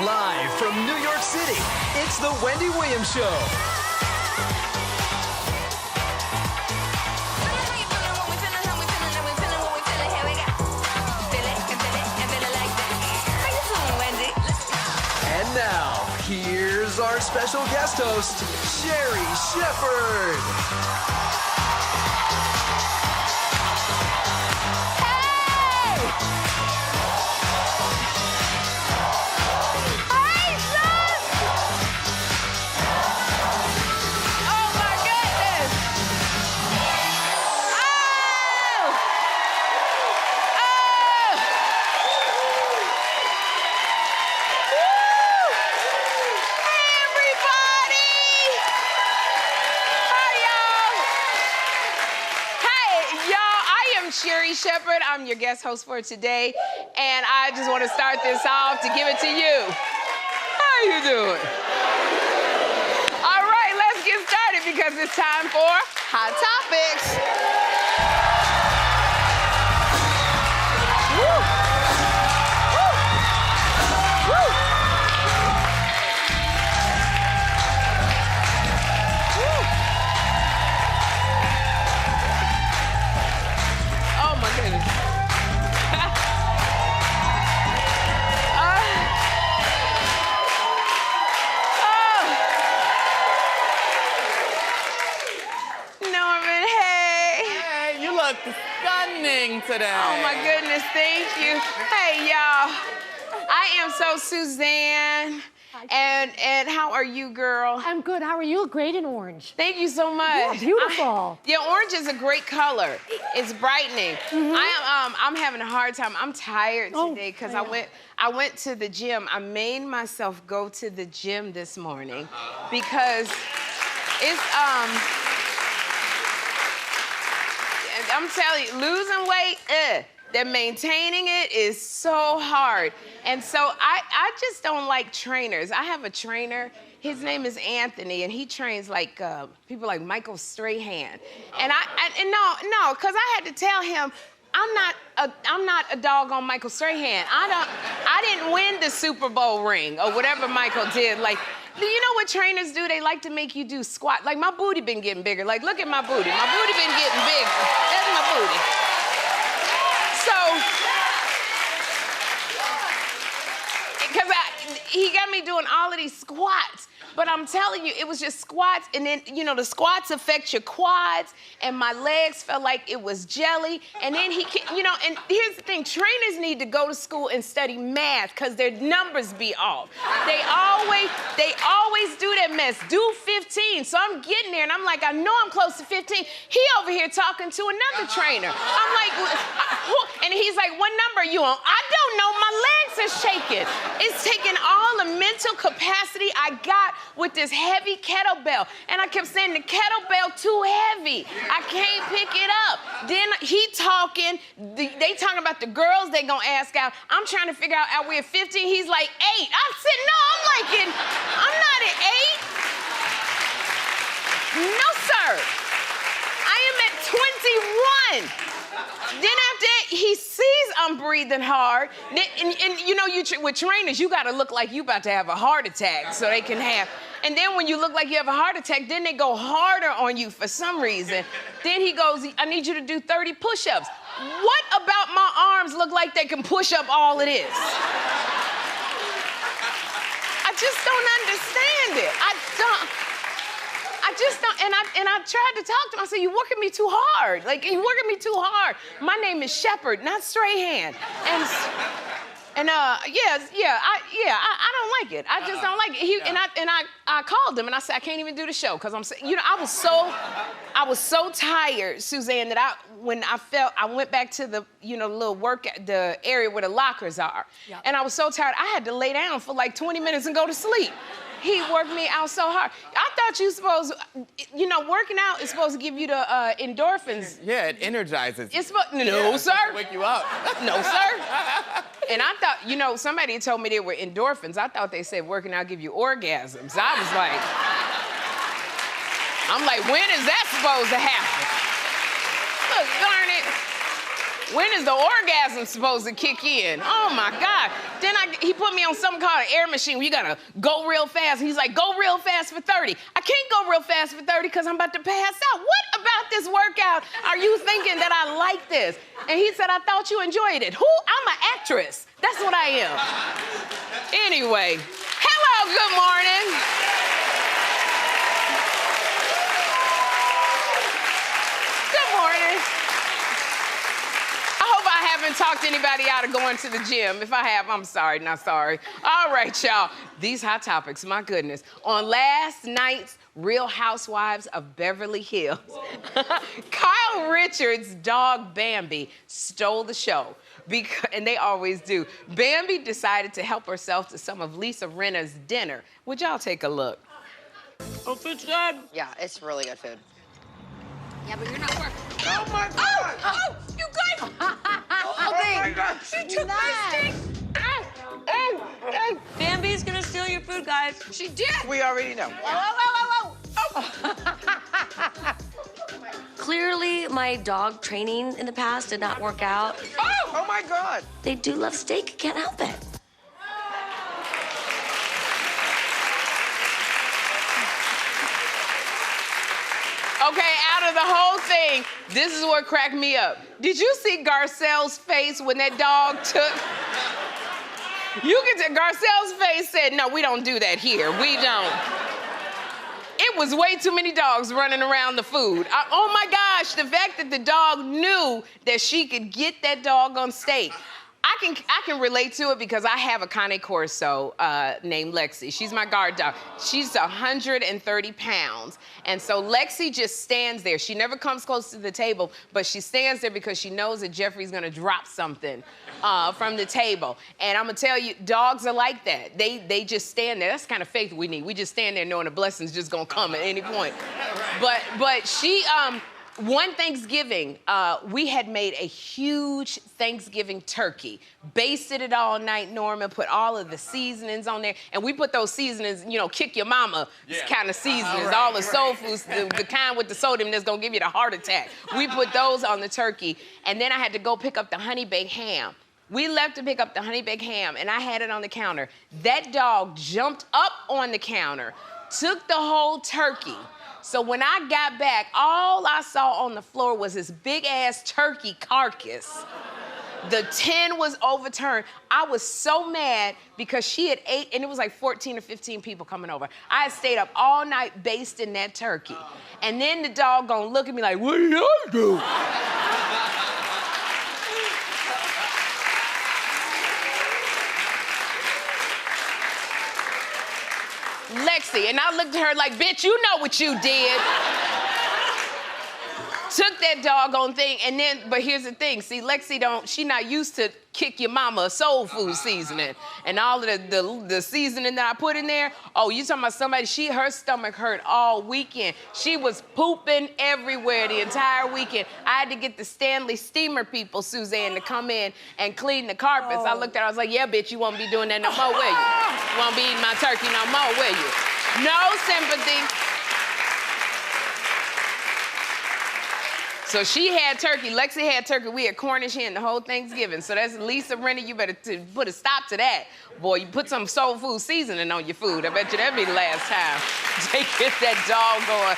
Live from New York City, it's the Wendy Williams Show. And now, here's our special guest host, SHERRI SHEPHERD. SHERRI SHEPHERD, I'm your guest host for today, and I just want to start this off to give it to you. How you doing? All right, let's get started because it's time for Hot Topics. Woo. Woo. Oh my goodness. Norman, hey. Hey, you look stunning today. Oh my goodness, thank you. Hey y'all, I am so Suzanne. And how are you, girl? I'm good. How are you? You look great in orange. Thank you so much. Yeah, beautiful. Orange is a great color. It's brightening. I'm having a hard time. I'm tired today because I went to the gym. I made myself go to the gym this morning because it's I'm telling you, losing weight, then maintaining it is so hard. And so I just don't like trainers. I have a trainer. His name is Anthony, and he trains like people like Michael Strahan. And no, because I had to tell him, I'm not a dog on Michael Strahan. I didn't win the Super Bowl ring or whatever Michael did. Like, you know what trainers do? They like to make you do squat. Like, my booty been getting bigger. Like, look at my booty. My booty been getting bigger. That's my booty. So, because he got me doing all of these squats. But I'm telling you, it was just squats, and then, you know, the squats affect your quads, and my legs felt like it was jelly. And then and here's the thing, trainers need to go to school and study math, because their numbers be off. They always do that mess, do 15. So I'm getting there, and I'm like, I know I'm close to 15. He over here talking to another trainer. I'm like, and he's like, what number are you on? I don't know, my legs are shaking. It's taking all the mental capacity I got with this heavy kettlebell. And I kept saying, the kettlebell too heavy. I can't pick it up. Then he talking, they talking about the girls they gonna ask out. I'm trying to figure out we're at 15, he's like 8. I said, no, I'm not at 8. No, sir. I am at 21. Then after that, he sees I'm breathing hard. And you know, with trainers, you gotta look like you about to have a heart attack so they can have. And then when you look like you have a heart attack, then they go harder on you for some reason. Then he goes, I need you to do 30 push-ups. What about my arms look like they can push up all of this? I just don't understand it. I just don't, and I tried to talk to him. I said, you're working me too hard. Like, you're working me too hard. My name is Shepherd, not Strahan. I don't like it. I just don't like it. I called him and I said, I can't even do the show because I was so tired, Suzanne, that when I went back to the, little the area where the lockers are. Yep. And I was so tired, I had to lay down for like 20 minutes and go to sleep. He worked me out so hard. I thought you supposed, working out is supposed to give you the endorphins. Yeah, it energizes you. It's no, sir. To wake you up. No, sir. And I thought, somebody told me they were endorphins. I thought they said working out give you orgasms. I was like, when is that supposed to happen? Look, darn it. When is the orgasm supposed to kick in? Oh my God. Then he put me on something called an air machine where you gotta go real fast. He's like, go real fast for 30. I can't go real fast for 30 because I'm about to pass out. What about this workout are you thinking that I like this? And he said, I thought you enjoyed it. Who? I'm an actress. That's what I am. Anyway, hello, good morning. Good morning. I hope I haven't talked anybody out of going to the gym. If I have, I'm sorry, not sorry. All right, y'all. These hot topics, my goodness. On last night's Real Housewives of Beverly Hills, Kyle Richards' dog Bambi stole the show. And they always do. Bambi decided to help herself to some of Lisa Rinna's dinner. Would y'all take a look? Oh, food's good? Yeah, it's really good food. Yeah, but you're not working. Oh, my God. Oh, you guys. Oh, my God. She took my steak. Bambi's gonna steal your food, guys. She did. We already know. Whoa. Clearly, my dog training in the past did not work out. Oh my God. They do love steak, can't help it. Okay, out of the whole thing, this is what cracked me up. Did you see Garcelle's face when that dog took? You can tell Garcelle's face said, no, we don't do that here. We don't. It was way too many dogs running around the food. Oh my gosh, the fact that the dog knew that she could get that dog on steak. I can relate to it because I have a Cane Corso named Lexi. She's my guard dog. She's 130 pounds. And so Lexi just stands there. She never comes close to the table, but she stands there because she knows that Jeffrey's gonna drop something from the table. And I'm gonna tell you, dogs are like that. They just stand there. That's the kind of faith we need. We just stand there knowing the blessing's just gonna come at any point. But she, one Thanksgiving, we had made a huge Thanksgiving turkey. Basted it all night, Norman, put all of the seasonings on there. And we put those seasonings, you know, kick your mama kind of seasonings, all the soul foods, the kind with the sodium that's gonna give you the heart attack. We put those on the turkey. And then I had to go pick up the honey baked ham. We left to pick up the honey baked ham, and I had it on the counter. That dog jumped up on the counter, took the whole turkey. So when I got back, all I saw on the floor was this big-ass turkey carcass. The tin was overturned. I was so mad because she had ate, and it was like 14 or 15 people coming over. I had stayed up all night basting that turkey. And then the dog gonna look at me like, what did I do? Lexi, and I looked at her like, bitch, you know what you did. Took that doggone thing, and then, but here's the thing, see, Lexi she not used to kick your mama soul food seasoning. And all of the seasoning that I put in there, oh, you talking about somebody, her stomach hurt all weekend. She was pooping everywhere the entire weekend. I had to get the Stanley steamer people, Suzanne, to come in and clean the carpets. I looked at her, I was like, yeah, bitch, you won't be doing that no more, will you? You won't be eating my turkey no more, will you? No sympathy. So she had turkey, Lexi had turkey, we had Cornish hen the whole Thanksgiving. So that's Lisa Rinna, you better put a stop to that. Boy, you put some soul food seasoning on your food. I bet you that'd be the last time they get that dog going.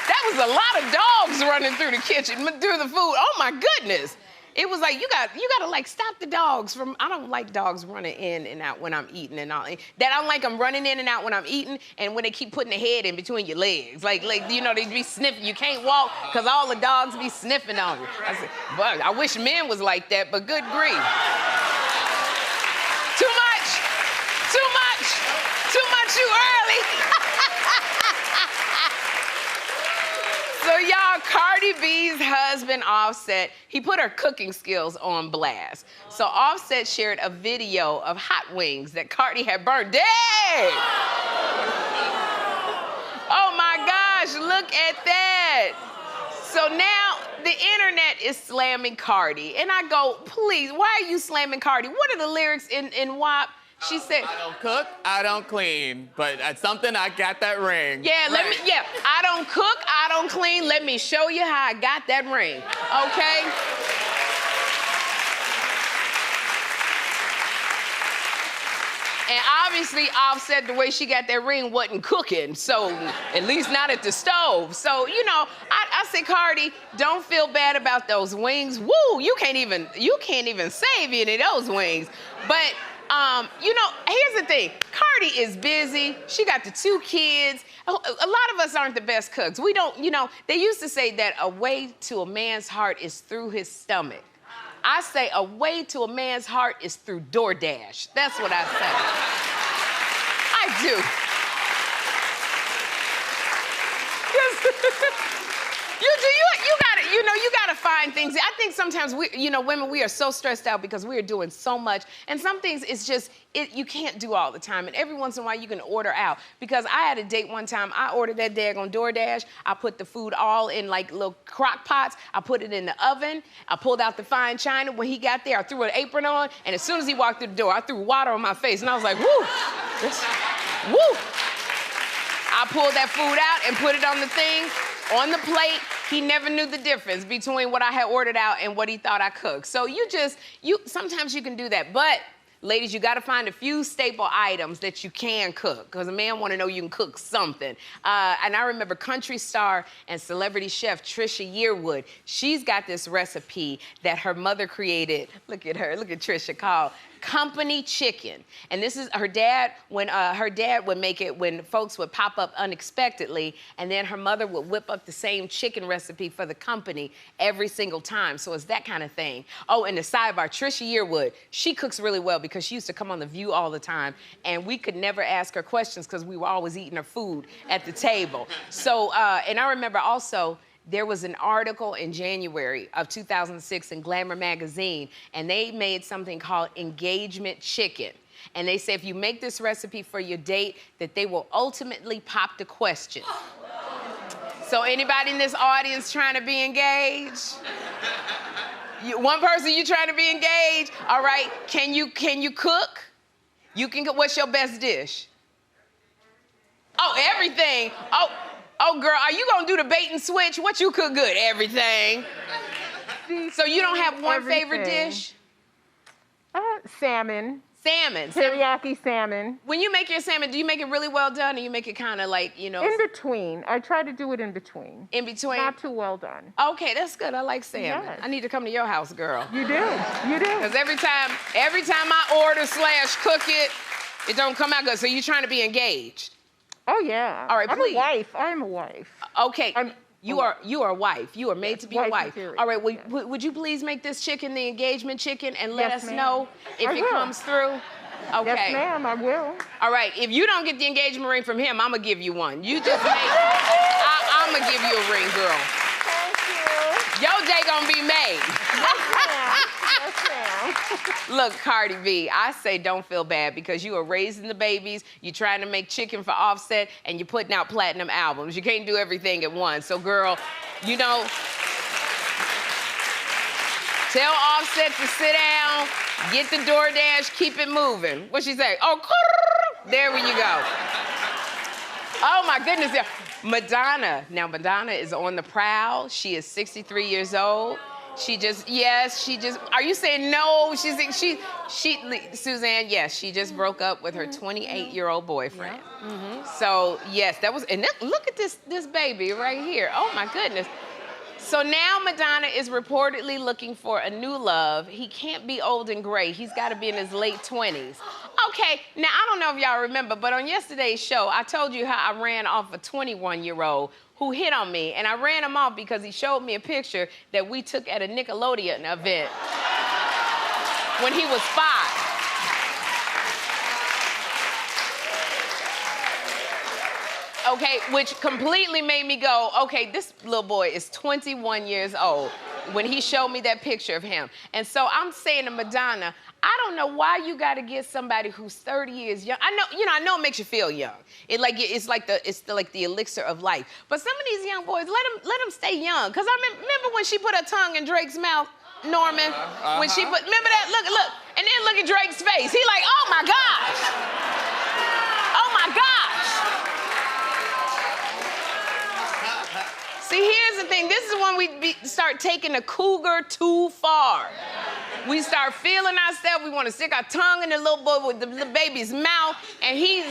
That was a lot of dogs running through the kitchen, through the food. Oh my goodness. It was like, you gotta like stop the dogs from, I don't like dogs running in and out when I'm eating and all. That I don't like them running in and out when I'm eating and when they keep putting their head in between your legs. Like you know, they be sniffing. You can't walk because all the dogs be sniffing on you. I said, but I wish men was like that, but good grief. Too much too early. So y'all, Cardi B's husband, Offset, he put her cooking skills on blast. So Offset shared a video of hot wings that Cardi had burned. Dang! Oh my gosh, look at that. So now the internet is slamming Cardi. And I go, please, why are you slamming Cardi? What are the lyrics in WAP? She said, I don't cook, I don't clean, but at something I got that ring. Yeah, I don't cook, I don't clean. Let me show you how I got that ring, okay? And obviously, Offset, the way she got that ring, wasn't cooking, so at least not at the stove. So, you know, I say, Cardi, don't feel bad about those wings. Woo, you can't even save any of those wings. But, you know, here's the thing. Cardi is busy. She got the 2 kids. A lot of us aren't the best cooks. We don't, you know, they used to say that a way to a man's heart is through his stomach. I say a way to a man's heart is through DoorDash. That's what I say. I do. You gotta find things. I think sometimes we, you know, women, we are so stressed out because we are doing so much. And some things, it's just, you can't do all the time. And every once in a while, you can order out. Because I had a date one time, I ordered that daggone DoorDash. I put the food all in like little crock pots. I put it in the oven. I pulled out the fine china. When he got there, I threw an apron on. And as soon as he walked through the door, I threw water on my face. And I was like, woo, woo. I pulled that food out and put it on the thing, on the plate. He never knew the difference between what I had ordered out and what he thought I cooked. So sometimes you can do that. But ladies, you gotta find a few staple items that you can cook, because a man wanna know you can cook something. And I remember country star and celebrity chef Trisha Yearwood. She's got this recipe that her mother created. Look at her, look at Trisha, called company chicken. And this is her dad, when her dad would make it when folks would pop up unexpectedly, and then her mother would whip up the same chicken recipe for the company every single time. So it's that kind of thing. Oh, and the sidebar, Trisha Yearwood, she cooks really well because she used to come on The View all the time, and we could never ask her questions because we were always eating her food at the table. So, and I remember also, there was an article in January of 2006 in Glamour magazine, and they made something called engagement chicken. And they say if you make this recipe for your date, that they will ultimately pop the question. So anybody in this audience trying to be engaged? One person, you trying to be engaged? All right, can you cook? You can cook. What's your best dish? Oh, everything. Oh, girl, are you gonna do the bait and switch? What you cook good? Everything. So you don't have one favorite dish? Salmon. Salmon. Teriyaki salmon. When you make your salmon, do you make it really well done, or you make it kind of like, you know? In between. I try to do it in between. In between? Not too well done. Okay, that's good. I like salmon. Yes. I need to come to your house, girl. You do. You do. Because every time I order / cook it, it don't come out good. So you're trying to be engaged. Oh, yeah. All right, please. I'm a wife. Okay. You are a wife. You are made to be a wife. Period. All right, well, yes. would you please make this chicken the engagement chicken and let us ma'am. know if it comes through? Okay. Yes, ma'am, I will. All right, if you don't get the engagement ring from him, I'm gonna give you one. You just make, I'm gonna give you a ring, girl. Thank you. Your day gonna be made. Yes, ma'am. Look, Cardi B, I say don't feel bad because you are raising the babies, you're trying to make chicken for Offset, and you're putting out platinum albums. You can't do everything at once. So, girl, you know, tell Offset to sit down, get the DoorDash, keep it moving. What'd she say? Oh, there you go. Oh, my goodness. Madonna. Now, Madonna is on the prowl. She is 63 years old. Are you saying no? Suzanne, yes, she just broke up with her 28-year-old boyfriend. Yeah. Mm-hmm. So, yes, look at this baby right here. Oh, my goodness. So now Madonna is reportedly looking for a new love. He can't be old and gray. He's got to be in his late 20s. Okay, now I don't know if y'all remember, but on yesterday's show, I told you how I ran off a 21-year-old who hit on me, and I ran him off because he showed me a picture that we took at a Nickelodeon event when he was 5. Okay, which completely made me go, okay, this little boy is 21 years old when he showed me that picture of him. And so I'm saying to Madonna, I don't know why you gotta get somebody who's 30 years young. I know it makes you feel young. It's like the elixir of life. But some of these young boys, let them stay young. Cause I remember when she put her tongue in Drake's mouth, Norman, when she put, remember that? Look, and then look at Drake's face. He like, oh my gosh. Oh my gosh. See, here's the thing. This is when we start taking the cougar too far. We start feeling ourselves. We want to stick our tongue in the little boy with the baby's mouth, and he's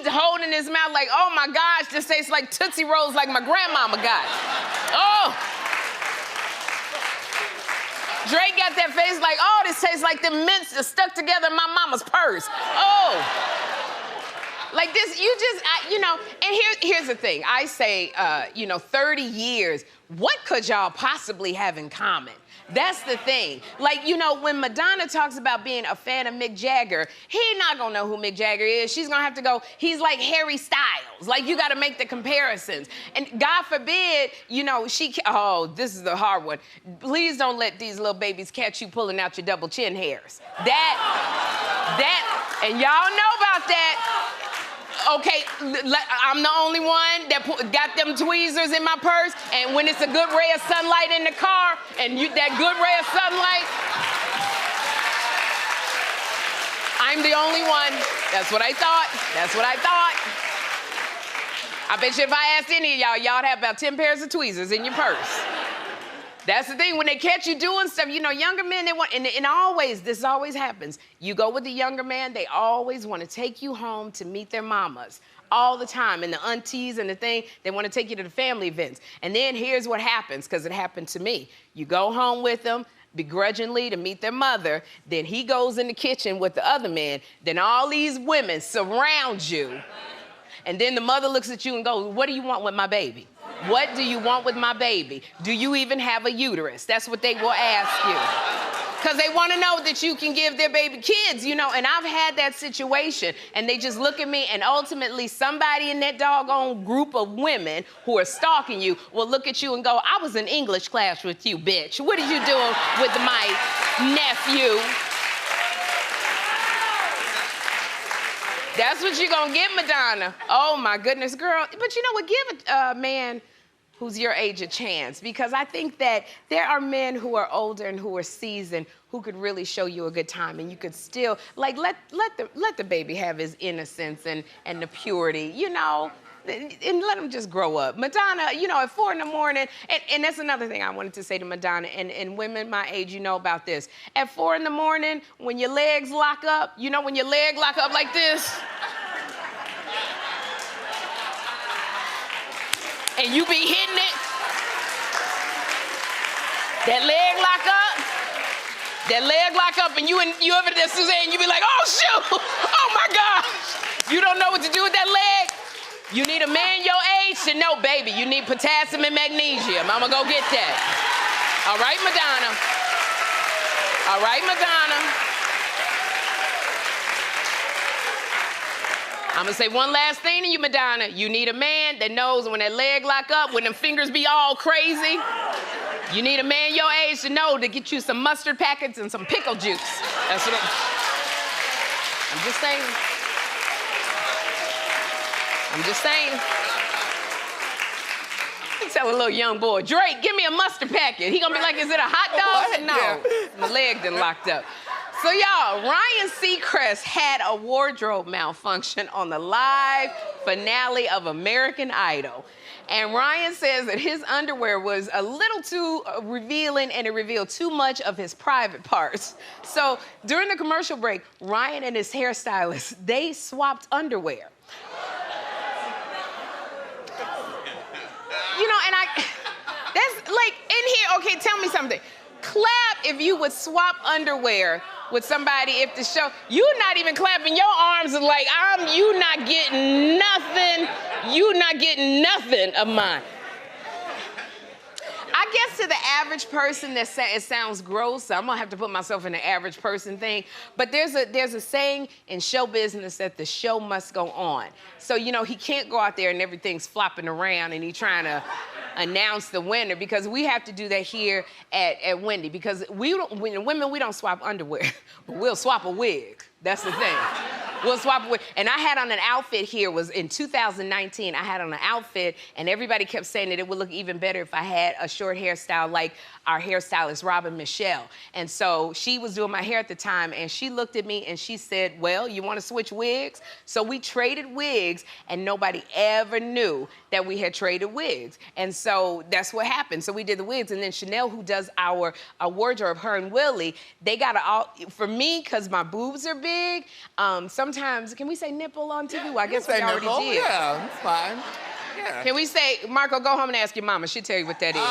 holding his mouth like, oh my gosh, this tastes like Tootsie Rolls like my grandmama got. Oh. Drake got that face like, oh, this tastes like the mints that stuck together in my mama's purse. Oh. Like this, and here's the thing. I say, 30 years, what could y'all possibly have in common? That's the thing. Like, when Madonna talks about being a fan of Mick Jagger, he's not gonna know who Mick Jagger is. She's gonna have to go, he's like Harry Styles. Like, you gotta make the comparisons. And God forbid, this is the hard one. Please don't let these little babies catch you pulling out your double chin hairs. And y'all know about that. Okay, I'm the only one that got them tweezers in my purse, and when it's a good ray of sunlight in the car, and that good ray of sunlight, I'm the only one. That's what I thought. I bet you if I asked any of y'all'd have about 10 pairs of tweezers in your purse. That's the thing, when they catch you doing stuff, younger men, they want, and this always happens. You go with the younger man, they always want to take you home to meet their mamas. All the time, and the aunties and the thing, they want to take you to the family events. And then here's what happens, because it happened to me. You go home with them, begrudgingly to meet their mother, then he goes in the kitchen with the other man, then all these women surround you, and then the mother looks at you and goes, what do you want with my baby? What do you want with my baby? Do you even have a uterus? That's what they will ask you. Because they want to know that you can give their baby kids, and I've had that situation, and they just look at me, and ultimately somebody in that doggone group of women who are stalking you will look at you and go, I was in English class with you, bitch. What are you doing with my nephew? That's what you're gonna get, Madonna. Oh my goodness, girl. But you know what, give a man who's your age a chance, because I think that there are men who are older and who are seasoned who could really show you a good time, and you could still, like, let the baby have his innocence and the purity, and let him just grow up. Madonna, at 4 in the morning, and that's another thing I wanted to say to Madonna, and women my age, about this. At 4 in the morning, when your legs lock up, when your leg lock up like this, and you be hitting it, that leg lock up, and you over there, Suzanne, you be like, oh shoot, oh my gosh. You don't know what to do with that leg? You need a man your age to know, baby, you need potassium and magnesium. I'm gonna go get that. All right, Madonna. All right, Madonna. I'm gonna say one last thing to you, Madonna. You need a man that knows when that leg lock up, when them fingers be all crazy. You need a man your age to know to get you some mustard packets and some pickle juice. That's what I'm just saying. I'm just saying. You tell a little young boy, Drake, give me a mustard packet. He gonna be like, is it a hot dog? No, yeah. My leg done locked up. So y'all, Ryan Seacrest had a wardrobe malfunction on the live finale of American Idol. And Ryan says that his underwear was a little too revealing, and it revealed too much of his private parts. So during the commercial break, Ryan and his hairstylist, they swapped underwear. That's like, in here, okay, tell me something. Clap if you would swap underwear with somebody if the show, you're not even clapping, your arms are like, you not getting nothing of mine. I guess to the average person, it sounds gross, so I'm gonna have to put myself in the average person thing, but there's a saying in show business that the show must go on. So, he can't go out there and everything's flopping around and he's trying to announce the winner, because we have to do that here at Wendy, because women, we don't swap underwear, but we'll swap a wig. That's the thing. We'll swap a wig. And I had on an outfit here, was in 2019, I had on an outfit, and everybody kept saying that it would look even better if I had a short hairstyle like our hairstylist, Robin Michelle. And so she was doing my hair at the time, and she looked at me and she said, well, you want to switch wigs? So we traded wigs, and nobody ever knew that we had traded wigs. And so that's what happened. So we did the wigs, and then Chanel, who does our wardrobe, her and Willie, they got for me, because my boobs are big, sometimes, can we say nipple on TV? Well, I guess we already did. Yeah, that's fine. Yeah. Can we say, Marco, go home and ask your mama. She'll tell you what that is.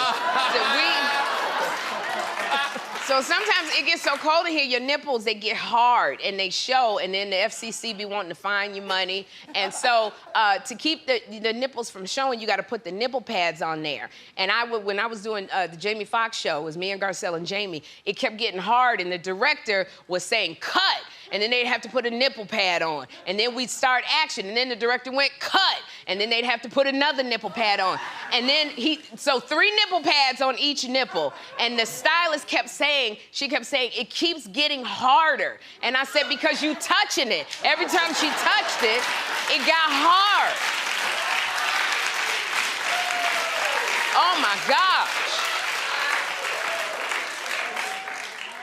So sometimes it gets so cold in here, your nipples, they get hard and they show, and then the FCC be wanting to fine you money. And so to keep the nipples from showing, you got to put the nipple pads on there. And when I was doing the Jamie Foxx show, it was me and Garcelle and Jamie, it kept getting hard, and the director was saying, cut. And then they'd have to put a nipple pad on. And then we'd start action, and then the director went, cut. And then they'd have to put another nipple pad on. And then so 3 nipple pads on each nipple. And the stylist kept saying, it keeps getting harder. And I said, because you touching it. Every time she touched it, it got hard. Oh my gosh.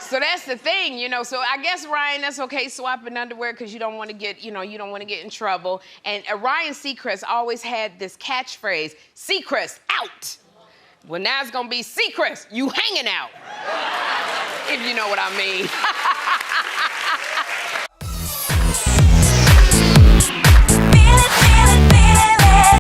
So that's the thing, you know. So I guess, Ryan, that's okay swapping underwear because you don't want to get, you don't want to get in trouble. And Ryan Seacrest always had this catchphrase, Seacrest, out. Well, now it's going to be Seacrest, you hanging out. If you know what I mean.